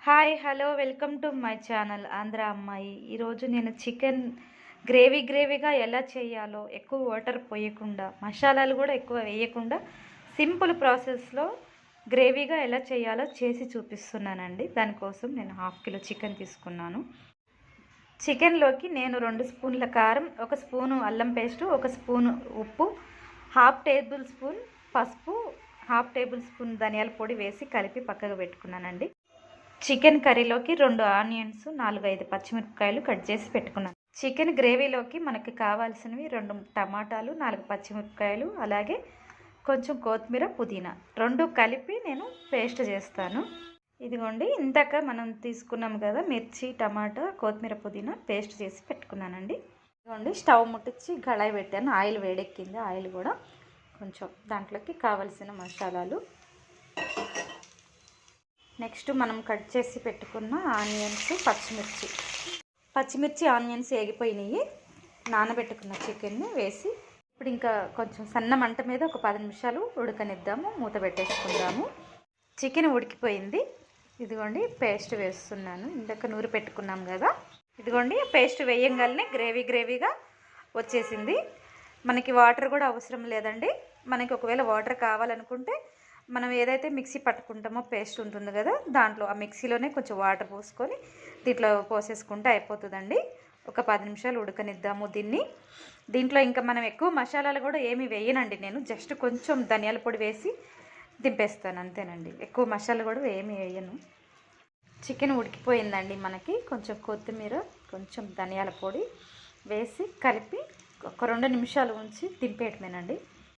Hi hello welcome to my channel Andhra అమ్మాయి. ఈరోజు నేను చికెన్ గ్రేవీగా ఎలా చేయాలో, ఎక్కువ వాటర్ పోయకుండా, మసాలాలు కూడా ఎక్కువ వేయకుండా సింపుల్ ప్రాసెస్లో గ్రేవీగా ఎలా చేయాలో చేసి చూపిస్తున్నానండి. దానికోసం నేను 1/2 కిలో చికెన్ తీసుకున్నాను. చికెన్లోకి నేను 2 స్పూన్ల కారం, 1 స్పూను అల్లం పేస్టు, 1 స్పూను ఉప్పు, 1/2 టేబుల్ స్పూన్ పసుపు, 1/2 టేబుల్ స్పూన్ ధనియాల పొడి వేసి కలిపి పక్కకు పెట్టుకున్నానండి. చికెన్ కర్రీలోకి 2 ఆనియన్స్, 4-5 పచ్చిమిరపకాయలు కట్ చేసి పెట్టుకున్నాను. చికెన్ గ్రేవీలోకి మనకి కావాల్సినవి 2 టమాటాలు, 4 పచ్చిమిరపకాయలు, అలాగే కొంచెం కొత్తిమీర, పుదీనా 2 కలిపి నేను పేస్ట్ చేస్తాను. ఇదిగోండి, ఇందాక మనం తీసుకున్నాం కదా మిర్చి, టమాటా, కొత్తిమీర, పుదీనా పేస్ట్ చేసి పెట్టుకున్నానండి. ఇదిగోండి, స్టవ్ ముట్టించి కళాయి పెట్టాను. ఆయిల్ వేడెక్కింది. ఆయిల్ కూడా కొంచెం దాంట్లోకి కావాల్సిన మసాలాలు, నెక్స్ట్ మనం కట్ చేసి పెట్టుకున్న ఆనియన్స్, పచ్చిమిర్చి ఆనియన్స్ వేగిపోయినాయి. నానబెట్టుకున్న చికెన్ని వేసి ఇప్పుడు ఇంకా కొంచెం సన్న మంట మీద ఒక 10 నిమిషాలు ఉడకనిద్దాము. మూత పెట్టేసుకుందాము. చికెన్ ఉడికిపోయింది. ఇదిగోండి, పేస్ట్ వేస్తున్నాను. ఇందాక నూరి పెట్టుకున్నాం కదా, ఇదిగోండి పేస్ట్ వేయంగానే గ్రేవీగా వచ్చేసింది. మనకి వాటర్ కూడా అవసరం లేదండి. మనకి ఒకవేళ వాటర్ కావాలనుకుంటే మనం ఏదైతే మిక్సీ పట్టుకుంటామో పేస్ట్ ఉంటుంది కదా, దాంట్లో ఆ మిక్సీలోనే కొంచెం వాటర్ పోసుకొని దీంట్లో పోసేసుకుంటే అయిపోతుందండి. ఒక 10 నిమిషాలు ఉడకనిద్దాము దీన్ని. దీంట్లో ఇంకా మనం ఎక్కువ మసాలాలు కూడా ఏమీ వేయనండి. నేను జస్ట్ కొంచెం ధనియాల పొడి వేసి దింపేస్తాను, అంతేనండి. ఎక్కువ మసాలా కూడా ఏమీ వేయను. చికెన్ ఉడికిపోయిందండి. మనకి కొంచెం కొత్తిమీర, కొంచెం ధనియాల పొడి వేసి కలిపి ఒక 2 నిమిషాలు ఉంచి దింపేయటమేనండి.